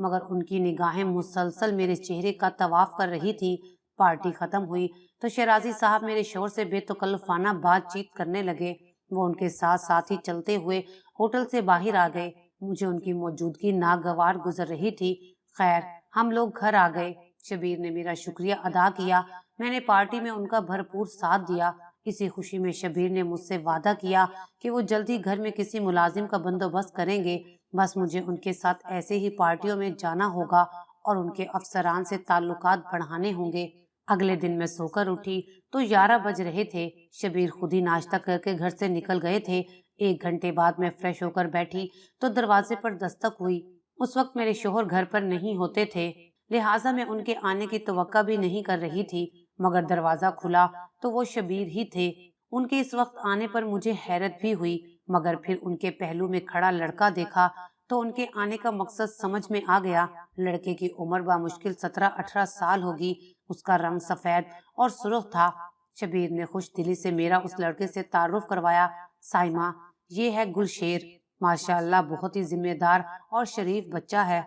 مگر ان کی نگاہیں مسلسل میرے چہرے کا طواف کر رہی تھی۔ پارٹی ختم ہوئی تو شیرازی صاحب میرے شوہر سے بے تکلفانہ بات چیت کرنے لگے۔ وہ ان کے ساتھ ساتھ ہی چلتے ہوئے ہوٹل سے باہر آ گئے۔ مجھے ان کی موجودگی ناگوار گزر رہی تھی۔ خیر، ہم لوگ گھر آ گئے۔ شبیر نے میرا شکریہ ادا کیا۔ میں نے پارٹی میں ان کا بھرپور ساتھ دیا۔ اسی خوشی میں شبیر نے مجھ سے وعدہ کیا کہ وہ جلد ہی گھر میں کسی ملازم کا بندوبست کریں گے۔ بس مجھے ان کے ساتھ ایسے ہی پارٹیوں میں جانا ہوگا اور ان کے افسران سے تعلقات بڑھانے ہوں گے۔ اگلے دن میں سو کر اٹھی تو 11 بج رہے تھے۔ شبیر خود ہی ناشتہ کر کے گھر سے نکل گئے تھے۔ 1 گھنٹے بعد میں فریش ہو کر بیٹھی تو دروازے پر دستک ہوئی۔ اس وقت میرے شوہر گھر پر نہیں ہوتے تھے، لہٰذا میں ان کے آنے کی توقع بھی نہیں کر رہی تھی، مگر دروازہ کھلا تو وہ شبیر ہی تھے۔ ان کے اس وقت آنے پر مجھے حیرت بھی ہوئی، مگر پھر ان کے پہلو میں کھڑا لڑکا دیکھا تو ان کے آنے کا مقصد سمجھ میں آ گیا۔ لڑکے کی عمر بامشکل 17-18 سال ہوگی۔ اس کا رنگ سفید اور سرخ تھا۔ شبیر نے خوش دلی سے میرا اس لڑکے سے تعارف کروایا۔ سائمہ، یہ ہے گلشیر، ماشاءاللہ بہت ہی ذمہ دار اور شریف بچہ ہے،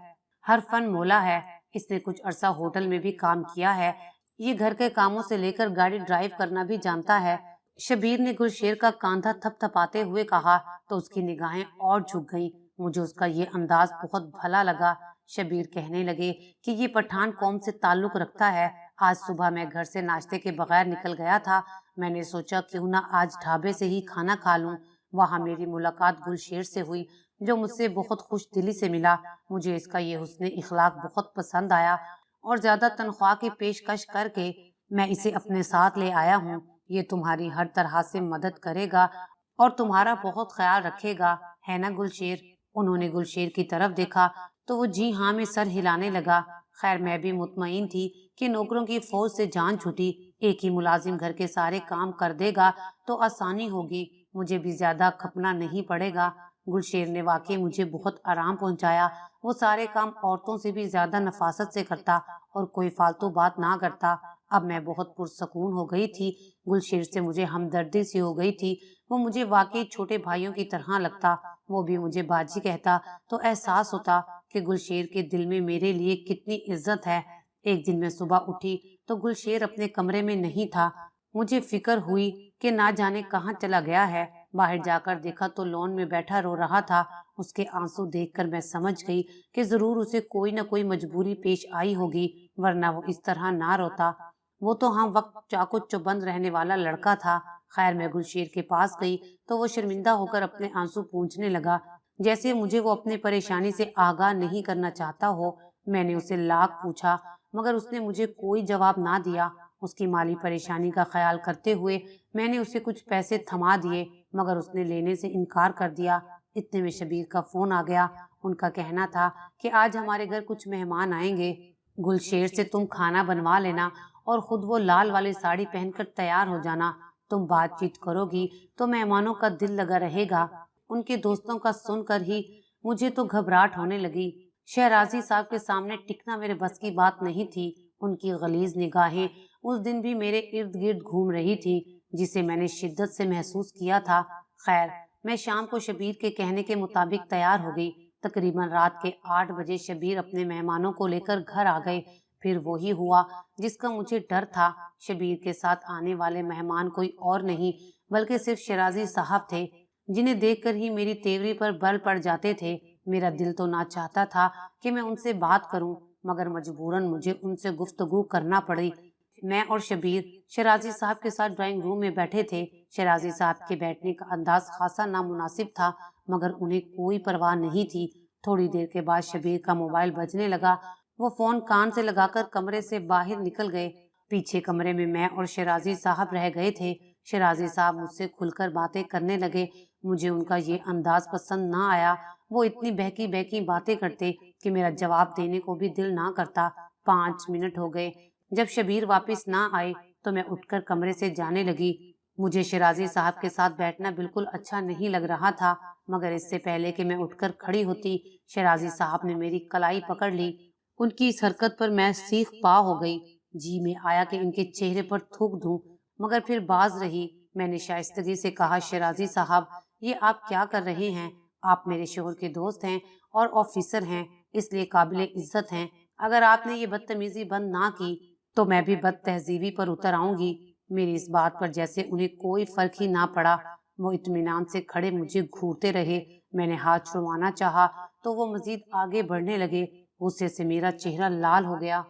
ہر فن مولا ہے۔ اس نے کچھ عرصہ ہوٹل میں بھی کام کیا ہے۔ یہ گھر کے کاموں سے لے کر گاڑی ڈرائیو کرنا بھی جانتا ہے۔ شبیر نے گلشیر کا کاندھا تھپ تھپاتے ہوئے کہا تو اس کی نگاہیں اور جھک گئیں۔ مجھے اس کا یہ انداز بہت بھلا لگا۔ شبیر کہنے لگے کہ یہ پٹھان قوم سے تعلق رکھتا ہے۔ آج صبح میں گھر سے ناشتے کے بغیر نکل گیا تھا۔ میں نے سوچا کیوں نہ آج ڈھابے سے ہی کھانا کھا لوں۔ وہاں میری ملاقات گلشیر سے ہوئی، جو مجھ سے بہت خوش دلی سے ملا۔ مجھے اس کا یہ حسن اخلاق بہت پسند آیا اور زیادہ تنخواہ کی پیشکش کر کے میں اسے اپنے ساتھ لے آیا ہوں۔ یہ تمہاری ہر طرح سے مدد کرے گا اور تمہارا بہت خیال رکھے گا، ہے نا گلشیر؟ انہوں نے گلشیر کی طرف دیکھا تو وہ جی ہاں میں سر ہلانے لگا۔ خیر، میں بھی مطمئن تھی کہ نوکروں کی فوج سے جان چھٹی، ایک ہی ملازم گھر کے سارے کام کر دے گا تو آسانی ہوگی، مجھے بھی زیادہ کھپنا نہیں پڑے گا۔ گلشیر نے واقعی مجھے بہت آرام پہنچایا۔ وہ سارے کام عورتوں سے بھی زیادہ نفاست سے کرتا اور کوئی فالتو بات نہ کرتا۔ اب میں بہت پرسکون ہو گئی تھی۔ گلشیر سے مجھے ہمدردی سی ہو گئی تھی۔ وہ مجھے واقعی چھوٹے بھائیوں کی طرح لگتا۔ وہ بھی مجھے باجی کہتا تو احساس ہوتا کہ گلشیر کے دل میں میرے لیے کتنی عزت ہے۔ ایک دن میں صبح اٹھی تو گلشیر اپنے کمرے میں نہیں تھا۔ مجھے فکر ہوئی کہ نہ جانے کہاں چلا گیا ہے۔ باہر جا کر دیکھا تو لون میں بیٹھا رو رہا تھا۔ اس کے آنسو دیکھ کر میں سمجھ گئی کہ ضرور اسے کوئی نہ کوئی مجبوری پیش آئی ہوگی، ورنہ وہ اس طرح نہ روتا۔ وہ تو ہم وقت چاقو چوبند رہنے والا لڑکا تھا۔ خیر، میں گلشیر کے پاس گئی تو وہ شرمندہ ہو کر اپنے آنسو پونچھنے لگا، جیسے مجھے وہ اپنی پریشانی سے آگاہ نہیں کرنا چاہتا ہو۔ میں نے اسے لاکھ پوچھا مگر اس نے مجھے کوئی جواب نہ دیا۔ اس کی مالی پریشانی کا خیال کرتے ہوئے میں نے اسے کچھ پیسے تھما دیے، مگر اس نے لینے سے انکار کر دیا۔ اتنے میں شبیر کا فون آ گیا۔ ان کا کہنا تھا کہ آج ہمارے گھر کچھ مہمان آئیں گے، گلشیر سے تم کھانا بنوا لینا اور خود وہ لال والی ساڑی پہن کر تیار ہو جانا۔ تم بات چیت کرو گی تو مہمانوں کا دل لگا رہے گا۔ ان کے دوستوں کا سن کر ہی مجھے تو گھبراہٹ ہونے لگی۔ شہرازی صاحب کے سامنے ٹکنا میرے بس کی بات نہیں تھی۔ ان کی غلیظ نگاہیں اس دن بھی میرے ارد گرد گھوم رہی تھی، جسے میں نے شدت سے محسوس کیا تھا۔ خیر، میں شام کو شبیر کے کہنے کے مطابق تیار ہو گئی۔ تقریباً رات کے 8 بجے شبیر اپنے مہمانوں کو لے کر گھر آ گئے۔ پھر وہی ہوا جس کا مجھے ڈر تھا۔ شبیر کے ساتھ آنے والے مہمان کوئی اور نہیں بلکہ صرف شیرازی صاحب تھے، جنہیں دیکھ کر ہی میری تیوری پر بل پڑ جاتے تھے۔ میرا دل تو نہ چاہتا تھا کہ میں ان سے بات کروں، مگر مجبوراً مجھے ان سے گفتگو کرنا پڑی۔ میں اور شبیر شیرازی صاحب کے ساتھ ڈرائنگ روم میں بیٹھے تھے۔ شیرازی صاحب کے بیٹھنے کا انداز خاصا نامناسب تھا، مگر انہیں کوئی پرواہ نہیں تھی۔ تھوڑی دیر کے بعد شبیر کا موبائل بجنے لگا۔ وہ فون کان سے لگا کر کمرے سے باہر نکل گئے۔ پیچھے کمرے میں اور شیرازی صاحب رہ گئے تھے۔ شیرازی صاحب مجھ سے کھل کر باتیں کرنے لگے۔ مجھے ان کا یہ انداز پسند نہ آیا۔ وہ اتنی بہکی بہکی باتیں کرتے کہ میرا جواب دینے کو بھی دل نہ کرتا۔ 5 منٹ ہو گئے۔ جب شبیر واپس نہ آئے تو میں اٹھ کر کمرے سے جانے لگی۔ مجھے شیرازی صاحب کے ساتھ بیٹھنا بالکل اچھا نہیں لگ رہا تھا، مگر اس سے پہلے کہ میں اٹھ کر کھڑی ہوتی، شیرازی صاحب نے میری کلائی پکڑ لی۔ ان کی اس حرکت پر میں سیخ پا ہو گئی۔ جی میں آیا کہ ان کے چہرے پر تھوک دوں، مگر پھر باز رہی۔ میں نے شائستگی سے کہا، شیرازی صاحب، یہ آپ کیا کر رہے ہیں؟ آپ میرے شوہر کے دوست ہیں اور آفیسر ہیں، اس لیے قابل عزت ہیں۔ اگر آپ نے یہ بدتمیزی بند نہ کی تو میں بھی بد تہذیبی پر اتر آؤں گی۔ میری اس بات پر جیسے انہیں کوئی فرق ہی نہ پڑا، وہ اطمینان سے کھڑے مجھے گھورتے رہے۔ میں نے ہاتھ چھڑوانا چاہا تو وہ مزید آگے بڑھنے لگے۔ غصے سے میرا چہرہ لال ہو گیا۔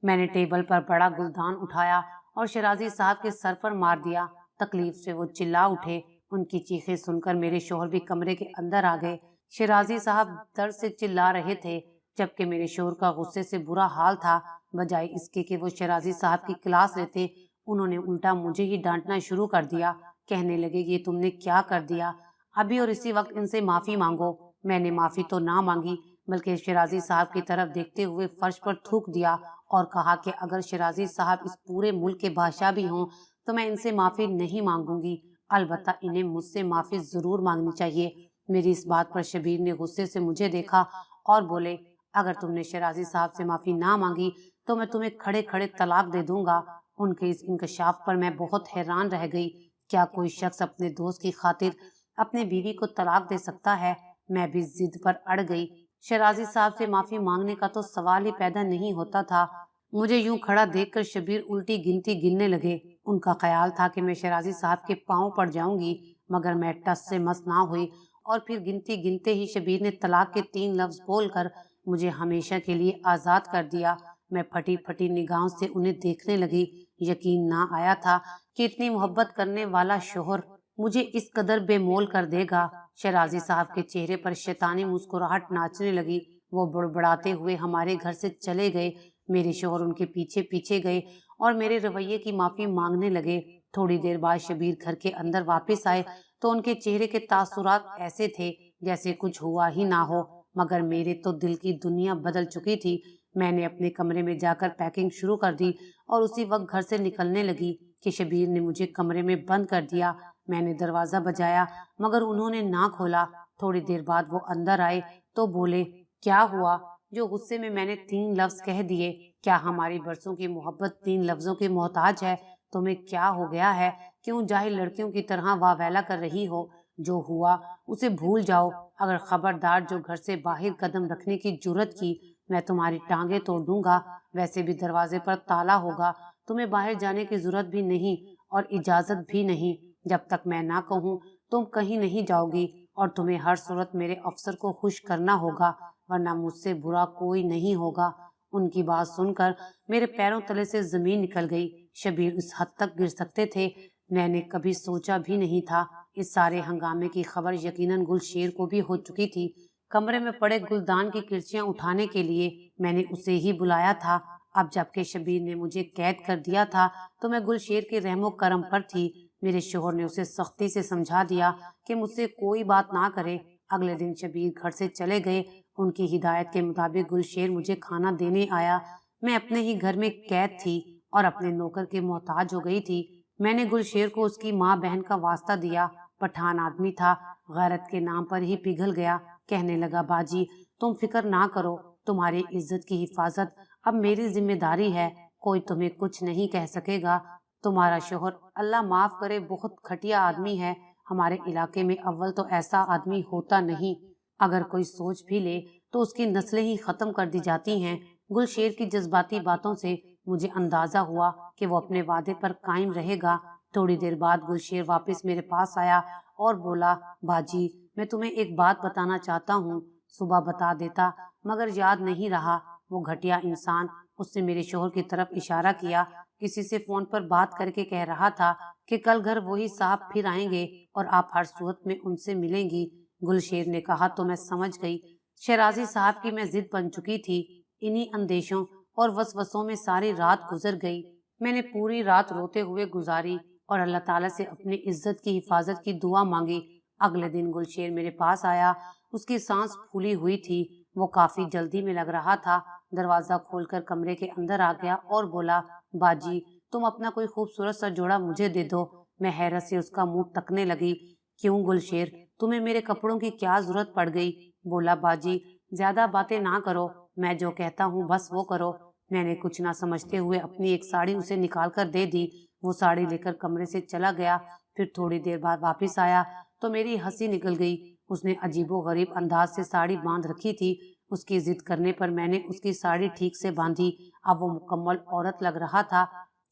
میں نے ٹیبل پر بڑا گلدان اٹھایا اور شیرازی صاحب کے سر پر مار دیا۔ تکلیف سے وہ چلا اٹھے۔ ان کی چیخیں سن کر میرے شوہر بھی کمرے کے اندر آ گئے۔ شیرازی صاحب درد سے چلا رہے تھے جبکہ میرے شوہر کا غصے سے برا حال تھا۔ بجائے اس کے کہ وہ شیرازی صاحب کی کلاس لیتے، انہوں نے الٹا مجھے ہی ڈانٹنا شروع کر دیا۔ کہنے لگے یہ تم نے کیا کر دیا، ابھی اور اسی وقت ان سے معافی مانگو۔ میں نے معافی تو نہ مانگی بلکہ شیرازی صاحب کی طرف دیکھتے ہوئے فرش پر تھوک دیا اور کہا کہ اگر شیرازی صاحب اس پورے ملک کے بادشاہ بھی ہوں تو میں ان سے معافی نہیں مانگوں گی، البتہ انہیں مجھ سے معافی ضرور مانگنی چاہیے۔ میری اس بات پر شبیر نے غصے سے مجھے دیکھا اور بولے اگر تم نے شیرازی صاحب سے معافی نہ مانگی تو میں تمہیں کھڑے کھڑے طلاق دے دوں گا۔ ان کے اس انکشاف پر میں بہت حیران رہ گئی۔ کیا کوئی شخص اپنے دوست کی خاطر اپنے بیوی کو طلاق دے سکتا ہے؟ میں بھی ضد پر اڑ گئی۔ شیرازی صاحب سے معافی مانگنے کا تو سوال ہی پیدا نہیں ہوتا تھا۔ مجھے یوں کھڑا دیکھ کر شبیر الٹی گنتی گننے لگے۔ ان کا خیال تھا کہ میں شیرازی صاحب کے پاؤں پڑ جاؤں گی، مگر میں ٹس سے مس نہ ہوئی اور پھر گنتی گنتے ہی شبیر نے طلاق کے 3 لفظ بول کر مجھے ہمیشہ کے لیے آزاد کر دیا۔ میں پھٹی پھٹی نگاہوں سے انہیں دیکھنے لگی۔ یقین نہ آیا تھا کہ اتنی محبت کرنے والا شوہر مجھے اس قدر بے مول کر دے گا۔ شیرازی صاحب کے چہرے پر شیطانی مسکراہٹ ناچنے لگی۔ وہ بڑبڑاتے ہوئے ہمارے گھر سے چلے گئے۔ میرے شوہر ان کے پیچھے پیچھے گئے اور میرے رویے کی معافی مانگنے لگے۔ تھوڑی دیر بعد شبیر گھر کے اندر واپس آئے تو ان کے چہرے کے تاثرات ایسے تھے جیسے کچھ ہوا ہی نہ ہو، مگر میرے تو دل کی دنیا بدل چکی تھی۔ میں نے اپنے کمرے میں جا کر پیکنگ شروع کر دی اور اسی وقت گھر سے نکلنے لگی کہ شبیر نے مجھے کمرے میں بند کر دیا۔ میں نے دروازہ بجایا مگر انہوں نے نہ کھولا۔ تھوڑی دیر بعد وہ اندر آئے تو بولے کیا ہوا؟ جو غصے میں نے 3 لفظ کہہ دیے۔ کیا ہماری برسوں کی محبت 3 لفظوں کی محتاج ہے؟ تمہیں کیا ہو گیا ہے؟ کیوں جاہل لڑکیوں کی طرح واویلا کر رہی ہو؟ جو ہوا اسے بھول جاؤ۔ اگر خبردار جو گھر سے باہر قدم رکھنے کی جرت کی میں تمہاری ٹانگیں توڑ دوں گا۔ ویسے بھی دروازے پر تالا ہوگا، تمہیں باہر جانے کی ضرورت بھی نہیں اور اجازت بھی نہیں۔ جب تک میں نہ کہوں تم کہیں نہیں جاؤ گی اور تمہیں ہر صورت میرے افسر کو خوش کرنا ہوگا، ورنہ مجھ سے برا کوئی نہیں ہوگا۔ ان کی بات سن کر میرے پیروں تلے سے زمین نکل گئی۔ شبیر اس حد تک گر سکتے تھے میں نے کبھی سوچا بھی نہیں تھا۔ اس سارے ہنگامے کی خبر یقیناً گلشیر کو بھی ہو چکی تھی۔ کمرے میں پڑے گلدان کی کرسیاں اٹھانے کے لیے میں نے اسے ہی بلایا تھا۔ اب جبکہ شبیر نے مجھے قید کر دیا تھا تو میں گلشیر کے رحم و کرم پر تھی۔ میرے شوہر نے اسے سختی سے سمجھا دیا کہ مجھ سے کوئی بات نہ کرے۔ اگلے دن شبیر گھر سے چلے گئے۔ ان کی ہدایت کے مطابق گلشیر مجھے کھانا دینے آیا۔ میں اپنے ہی گھر میں قید تھی اور اپنے نوکر کے محتاج ہو گئی تھی۔ میں نے گلشیر کو اس کی ماں بہن کا واسطہ دیا۔ پٹھان آدمی تھا، غیرت کے نام پر ہی پگھل گیا۔ کہنے لگا باجی تم فکر نہ کرو، تمہاری عزت کی حفاظت اب میری ذمہ داری ہے، کوئی تمہیں کچھ نہیں کہہ سکے گا۔ تمہارا شوہر اللہ معاف کرے بہت گھٹیا آدمی ہے، ہمارے علاقے میں اول تو ایسا آدمی ہوتا نہیں، اگر کوئی سوچ بھی لے تو اس کی نسلیں ہی ختم کر دی جاتی ہیں۔ گلشیر کی جذباتی باتوں سے مجھے اندازہ ہوا کہ وہ اپنے وعدے پر قائم رہے گا۔ تھوڑی دیر بعد گلشیر واپس میرے پاس آیا اور بولا باجی میں تمہیں ایک بات بتانا چاہتا ہوں، صبح بتا دیتا مگر یاد نہیں رہا۔ وہ گھٹیا انسان، اس نے میرے شوہر کی طرف اشارہ کیا، کسی سے فون پر بات کر کے کہہ رہا تھا کہ کل گھر وہی صاحب پھر آئیں گے اور آپ ہر صورت میں ان سے ملیں گی۔ گلشیر نے کہا تو میں سمجھ گئی شیرازی صاحب کی میں ضد بن چکی تھی۔ انہی اندیشوں اور وسوسوں میں ساری رات گزر گئی۔ میں نے پوری رات روتے ہوئے گزاری اور اللہ تعالیٰ سے اپنی عزت کی حفاظت کی دعا مانگی۔ اگلے دن گلشیر میرے پاس آیا، اس کی سانس پھولی ہوئی تھی، وہ کافی جلدی میں لگ رہا تھا۔ دروازہ کھول کر کمرے کے اندر آ گیا اور بولا باجی تم اپنا کوئی خوبصورت سا جوڑا مجھے دے دو۔ میں حیرت سے اس کا منہ تکنے لگی۔ کیوں گلشیر تمہیں میرے کپڑوں کی کیا ضرورت پڑ گئی؟ بولا باجی زیادہ باتیں نہ کرو، میں جو کہتا ہوں بس وہ کرو۔ میں نے کچھ نہ سمجھتے ہوئے اپنی ایک ساڑی اسے نکال کر دے دی۔ وہ ساڑی لے کر کمرے سے چلا گیا۔ پھر تھوڑی دیر بعد واپس آیا تو میری ہنسی نکل گئی۔ اس نے عجیب و غریب انداز سے ساڑی باندھ رکھی تھی، اس کی ضد کرنے پر میں نے اس کی ساڑی ٹھیک سے باندھی۔ اب وہ مکمل عورت لگ رہا تھا۔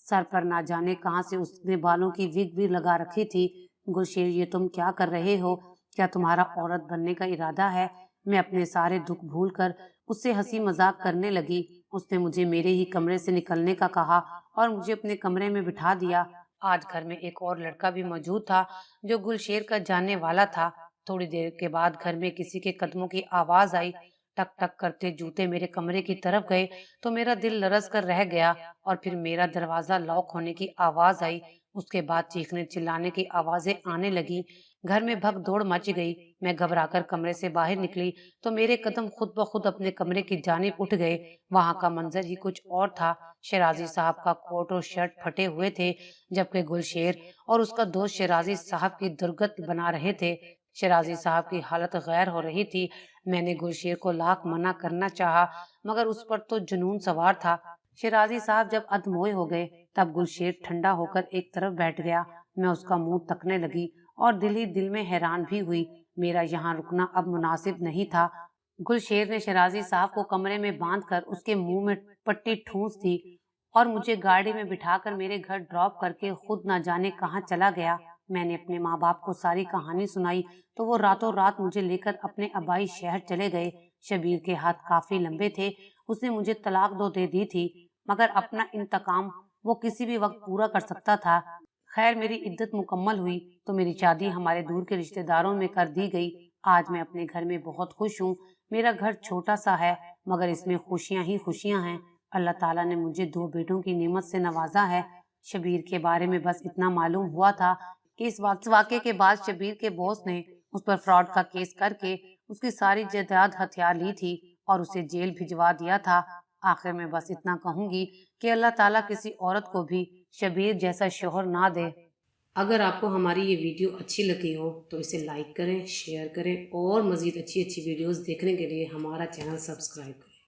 سر پر نہ جانے کہاں سے اس نے بالوں کی وگ بھی لگا رکھی تھی۔ گلشیر، یہ تم کیا کر رہے ہو؟ کیا تمہارا عورت بننے کا ارادہ ہے؟ میں اپنے سارے دکھ بھول کر اس سے ہنسی مذاق کرنے لگی۔ اس نے مجھے میرے ہی کمرے سے نکلنے کا کہا اور مجھے اپنے کمرے میں بٹھا دیا۔ آج گھر میں ایک اور لڑکا بھی موجود تھا جو گلشیر کا جاننے والا تھا۔ تھوڑی دیر کے بعد گھر میں کسی کے قدموں کی آواز آئی۔ ٹک ٹک کرتے جوتے میرے کمرے کی طرف گئے تو میرا دل لرز کر رہ گیا، اور پھر میرا دروازہ لاک ہونے کی آواز آئی۔ اس کے بعد چیخنے چلانے کی آوازیں آنے لگی۔ گھر میں بھگ دوڑ مچ گئی۔ میں گھبرا کر کمرے سے باہر نکلی تو میرے قدم خود بخود اپنے کمرے کی جانب اٹھ گئے۔ وہاں کا منظر ہی کچھ اور تھا۔ شیرازی صاحب کا کوٹ اور شرٹ پھٹے ہوئے تھے، جبکہ گلشیر اور اس کا دوست شیرازی صاحب کی درگت بنا رہے تھے۔ شیرازی صاحب کی حالت غیر ہو رہی تھی۔ میں نے گلشیر کو لاکھ منع کرنا چاہا، مگر اس پر تو جنون سوار تھا۔ شیرازی صاحب جب ادموئے ہو گئے تب گلشیر ٹھنڈا ہو کر ایک طرف بیٹھ گیا۔ میں اس کا منہ تکنے لگی اور دل ہی دل میں حیران بھی ہوئی۔ میرا یہاں رکنا اب مناسب نہیں تھا۔ گلشیر نے شیرازی صاحب کو کمرے میں باندھ کر اس کے منہ میں پٹی ٹھونس دی اور مجھے گاڑی میں بٹھا کر میرے گھر ڈراپ کر کے خود نہ جانے کہاں چلا گیا۔ میں نے اپنے ماں باپ کو ساری کہانی سنائی تو وہ راتوں رات مجھے لے کر اپنے آبائی شہر چلے گئے۔ شبیر کے ہاتھ کافی لمبے تھے۔ اس نے مجھے طلاق دے دی تھی، مگر اپنا انتقام وہ کسی بھی وقت پورا کر سکتا تھا۔ خیر، میری عدت مکمل ہوئی تو میری شادی ہمارے دور کے رشتہ داروں میں کر دی گئی۔ آج میں اپنے گھر میں بہت خوش ہوں۔ میرا گھر چھوٹا سا ہے مگر اس میں خوشیاں ہی خوشیاں ہیں۔ اللہ تعالیٰ نے مجھے 2 بیٹوں کی نعمت سے نوازا ہے۔ شبیر کے بارے میں بس اتنا معلوم ہوا تھا کہ اس واقعے کے بعد شبیر کے باس نے اس پر فراڈ کا کیس کر کے اس کی ساری جائیداد ہتھیار لی تھی اور اسے جیل بھجوا دیا تھا۔ آخر میں بس اتنا کہوں گی کہ اللہ تعالیٰ کسی عورت کو بھی شبیر جیسا شوہر نہ دے۔ اگر آپ کو ہماری یہ ویڈیو اچھی لگی ہو تو اسے لائک کریں، شیئر کریں اور مزید اچھی ویڈیوز دیکھنے کے لیے ہمارا چینل سبسکرائب کریں۔